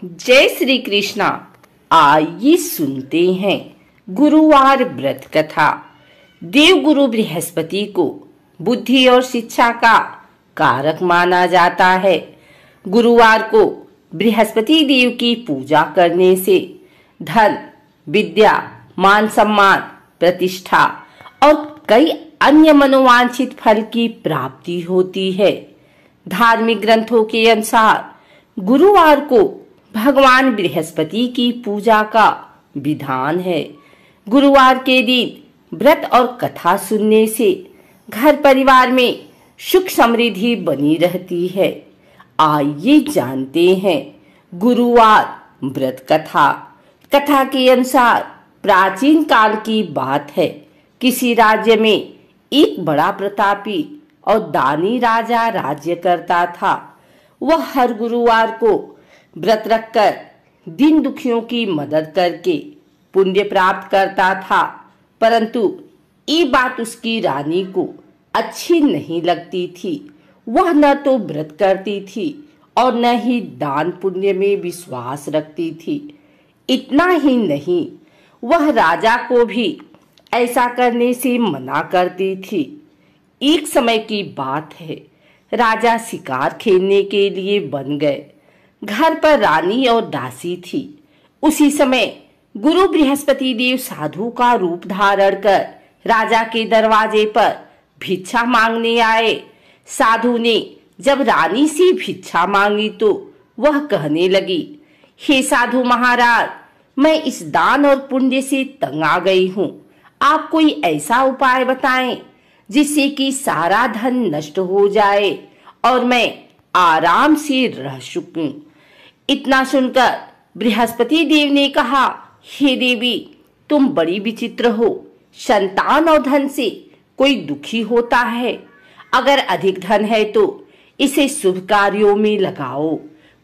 जय श्री कृष्णा। आइए सुनते हैं गुरुवार व्रत कथा। देवगुरु बृहस्पति को बुद्धि और शिक्षा का कारक माना जाता है। गुरुवार को बृहस्पति देव की पूजा करने से धन, विद्या, मान सम्मान, प्रतिष्ठा और कई अन्य मनोवांछित फल की प्राप्ति होती है। धार्मिक ग्रंथों के अनुसार गुरुवार को भगवान बृहस्पति की पूजा का विधान है। गुरुवार के दिन व्रत और कथा सुनने से घर परिवार में सुख समृद्धि बनी रहती है। आइए जानते हैं गुरुवार व्रत कथा। कथा के अनुसार प्राचीन काल की बात है। किसी राज्य में एक बड़ा प्रतापी और दानी राजा राज्य करता था। वह हर गुरुवार को व्रत रखकर दीन दुखियों की मदद करके पुण्य प्राप्त करता था, परंतु ये बात उसकी रानी को अच्छी नहीं लगती थी। वह न तो व्रत करती थी और न ही दान पुण्य में विश्वास रखती थी। इतना ही नहीं, वह राजा को भी ऐसा करने से मना करती थी। एक समय की बात है, राजा शिकार खेलने के लिए बन गए। घर पर रानी और दासी थी। उसी समय गुरु बृहस्पति देव साधु का रूप धारण कर राजा के दरवाजे पर भिक्षा मांगने आए। साधु ने जब रानी से भिक्षा मांगी तो वह कहने लगी, हे साधु महाराज, मैं इस दान और पुण्य से तंग आ गई हूँ। आप कोई ऐसा उपाय बताएं जिससे कि सारा धन नष्ट हो जाए और मैं आराम से रह सकूं। इतना सुनकर बृहस्पति देव ने कहा, हे देवी, तुम बड़ी विचित्र हो। संतान और धन से कोई दुखी होता है। अगर अधिक धन है तो इसे शुभ कार्यों में लगाओ।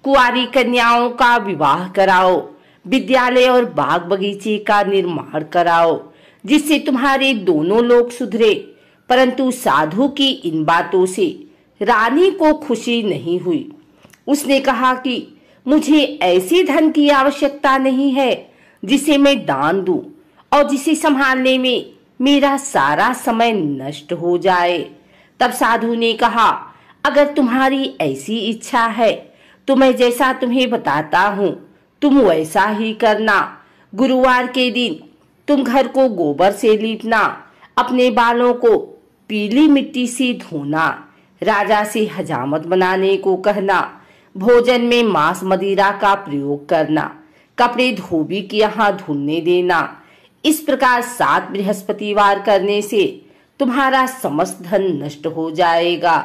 कुंवारी कन्याओं का विवाह कराओ। विद्यालय और बाग बगीचे का निर्माण कराओ, जिससे तुम्हारे दोनों लोग सुधरे। परंतु साधु की इन बातों से रानी को खुशी नहीं हुई। उसने कहा कि मुझे ऐसे धन की आवश्यकता नहीं है जिसे मैं दान दूं और जिसे संभालने में मेरा सारा समय नष्ट हो जाए। तब साधु ने कहा, अगर तुम्हारी ऐसी इच्छा है तो मैं जैसा तुम्हें बताता हूँ तुम वैसा ही करना। गुरुवार के दिन तुम घर को गोबर से लीपना, अपने बालों को पीली मिट्टी से धोना, राजा से हजामत बनाने को कहना, भोजन में मांस मदिरा का प्रयोग करना, कपड़े धोबी के यहाँ धुलने देना। इस प्रकार 7 बृहस्पतिवार करने से तुम्हारा समस्त धन नष्ट हो जाएगा।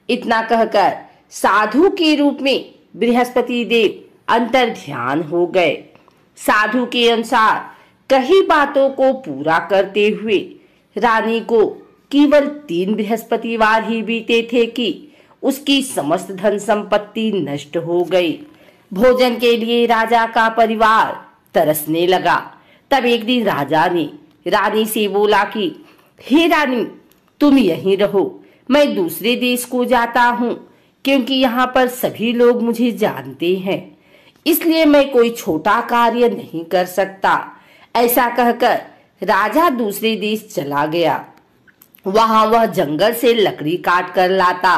इतना कहकर साधु के रूप में बृहस्पति देव अंतर ध्यान हो गए। साधु के अनुसार कई बातों को पूरा करते हुए रानी को केवल 3 बृहस्पतिवार ही बीते थे कि उसकी समस्त धन संपत्ति नष्ट हो गई। भोजन के लिए राजा का परिवार तरसने लगा। तब एक दिन राजा ने रानी से बोला कि हे रानी, तुम यहीं रहो, मैं दूसरे देश को जाता हूँ, क्योंकि यहाँ पर सभी लोग मुझे जानते हैं, इसलिए मैं कोई छोटा कार्य नहीं कर सकता। ऐसा कहकर राजा दूसरे देश चला गया। वहां वह जंगल से लकड़ी काट कर लाता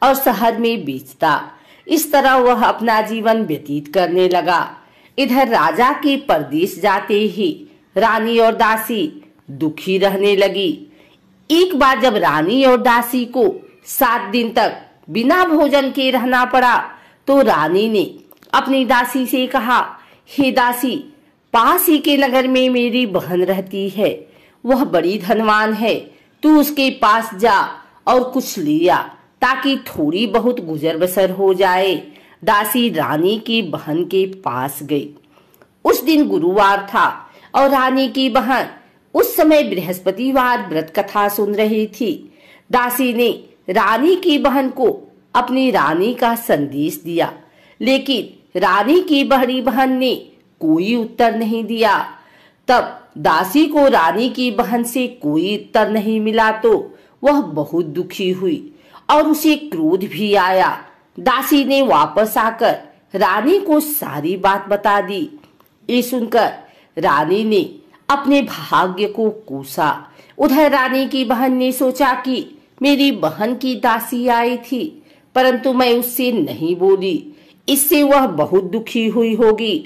और शहर में बेचता। इस तरह वह अपना जीवन व्यतीत करने लगा। इधर राजा के परदेश जाते ही रानी और दासी दुखी रहने लगी। एक बार जब रानी और दासी को 7 दिन तक बिना भोजन के रहना पड़ा तो रानी ने अपनी दासी से कहा, हे दासी, पास ही के नगर में मेरी बहन रहती है। वह बड़ी धनवान है। तू उसके पास जा और कुछ लिया ताकि थोड़ी बहुत गुजर बसर हो जाए। दासी रानी की बहन के पास गई। उस दिन गुरुवार था और रानी की बहन उस समय बृहस्पतिवार व्रत कथा सुन रही थी। दासी ने रानी की बहन को अपनी रानी का संदेश दिया, लेकिन रानी की बड़ी बहन ने कोई उत्तर नहीं दिया। तब दासी को रानी की बहन से कोई उत्तर नहीं मिला तो वह बहुत दुखी हुई और उसे क्रोध भी आया। दासी ने वापस आकर रानी को सारी बात बता दी। ये सुनकर रानी ने अपने भाग्य को कोसा। उधर रानी की बहन ने सोचा कि मेरी बहन की दासी आई थी, परंतु मैं उससे नहीं बोली, इससे वह बहुत दुखी हुई होगी।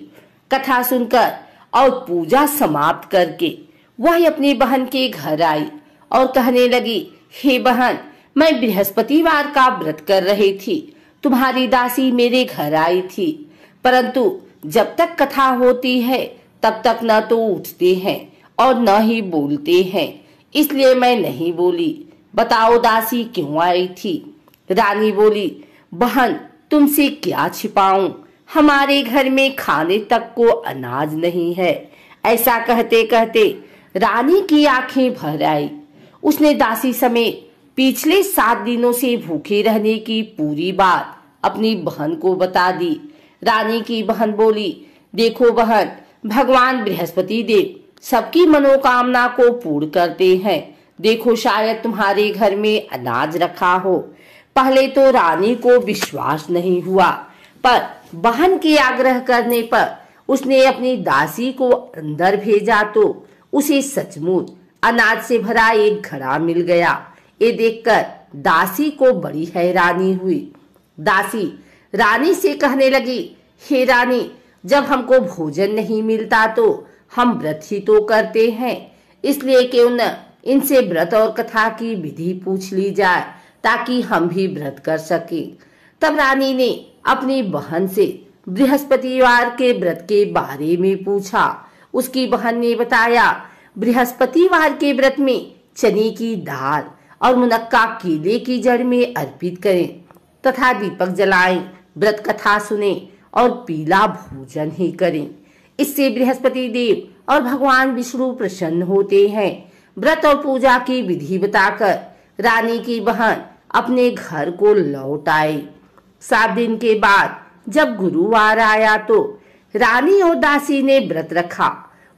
कथा सुनकर और पूजा समाप्त करके वह अपनी बहन के घर आई और कहने लगी, हे बहन, मैं बृहस्पतिवार का व्रत कर रही थी, तुम्हारी दासी मेरे घर आई थी, परंतु जब तक कथा होती है तब तक न तो उठते हैं और न ही बोलते हैं, इसलिए मैं नहीं बोली। बताओ दासी क्यों आई थी? रानी बोली, बहन तुमसे क्या छिपाऊं, हमारे घर में खाने तक को अनाज नहीं है। ऐसा कहते कहते रानी की आंखें भर आई। उसने दासी समेत पिछले 7 दिनों से भूखे रहने की पूरी बात अपनी बहन को बता दी। रानी की बहन बोली, देखो बहन, भगवान बृहस्पति देव सबकी मनोकामना को पूर्ण करते हैं। देखो शायद तुम्हारे घर में अनाज रखा हो। पहले तो रानी को विश्वास नहीं हुआ, पर बहन के आग्रह करने पर उसने अपनी दासी को अंदर भेजा तो उसे सचमुच अनाज से भरा एक घड़ा मिल गया। ये देखकर दासी को बड़ी हैरानी हुई। दासी रानी से कहने लगी, हे रानी, जब हमको भोजन नहीं मिलता तो हम व्रत ही तो करते हैं, इसलिए क्यों न इनसे व्रत और कथा की विधि पूछ ली जाए ताकि हम भी व्रत कर सकें। तब रानी ने अपनी बहन से बृहस्पतिवार के व्रत के बारे में पूछा। उसकी बहन ने बताया, बृहस्पतिवार के व्रत में चने की दाल और मुनक्का केले की जड़ में अर्पित करें तथा दीपक जलाएं, व्रत कथा सुने और पीला भोजन ही करें। इससे बृहस्पति देव और भगवान विष्णु प्रसन्न होते हैं। व्रत और पूजा की विधि बताकर रानी की बहन अपने घर को लौट आई। 7 दिन के बाद जब गुरुवार आया तो रानी और दासी ने व्रत रखा।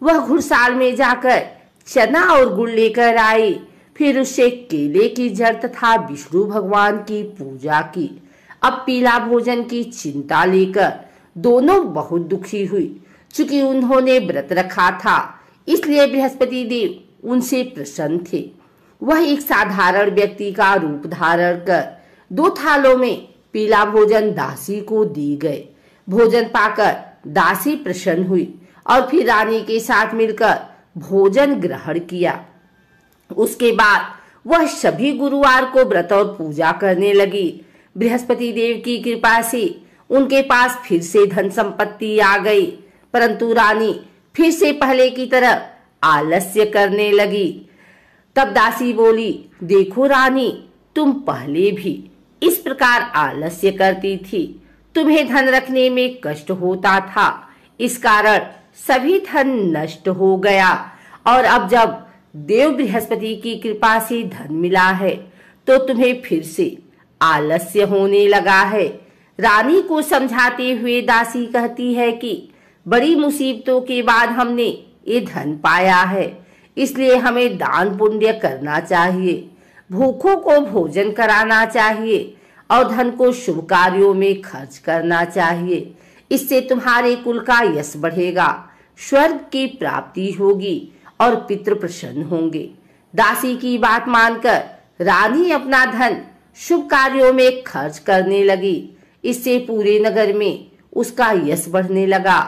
वह घुड़साल में जाकर चना और गुड़ लेकर आई, फिर उससे केले की जड़ तथा विष्णु भगवान की पूजा की। अब पीला भोजन की चिंता लेकर दोनों बहुत दुखी हुई। चूंकि उन्होंने व्रत रखा था, इसलिए बृहस्पति देव उनसे प्रसन्न थे। वह एक साधारण व्यक्ति का रूप धारण कर 2 थालों में पीला भोजन दासी को दी गए। भोजन पाकर दासी प्रसन्न हुई और फिर रानी के साथ मिलकर भोजन ग्रहण किया। उसके बाद वह सभी गुरुवार को व्रत और पूजा करने लगी। बृहस्पति देव की कृपा से उनके पास फिर से धन संपत्ति आ गई, परंतु रानी फिर से पहले की तरह आलस्य करने लगी। तब दासी बोली, देखो रानी, तुम पहले भी इस प्रकार आलस्य करती थी, तुम्हें धन रखने में कष्ट होता था, इस कारण सभी धन नष्ट हो गया, और अब जब देव बृहस्पति की कृपा से धन मिला है तो तुम्हें फिर से आलस्य होने लगा है। रानी को समझाते हुए दासी कहती है कि बड़ी मुसीबतों के बाद हमने ये धन पाया है, इसलिए हमें दान पुण्य करना चाहिए, भूखों को भोजन कराना चाहिए और धन को शुभ कार्यों में खर्च करना चाहिए। इससे तुम्हारे कुल का यश बढ़ेगा, स्वर्ग की प्राप्ति होगी और पितृ प्रसन्न होंगे। दासी की बात मानकर रानी अपना धन शुभ कार्यों में खर्च करने लगी। इससे पूरे नगर में उसका यश बढ़ने लगा।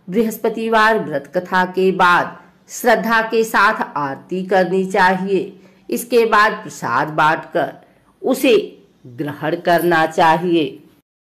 बृहस्पतिवार व्रत कथा के बाद श्रद्धा के साथ आरती करनी चाहिए। इसके बाद प्रसाद बांटकर उसे ग्रहण करना चाहिए।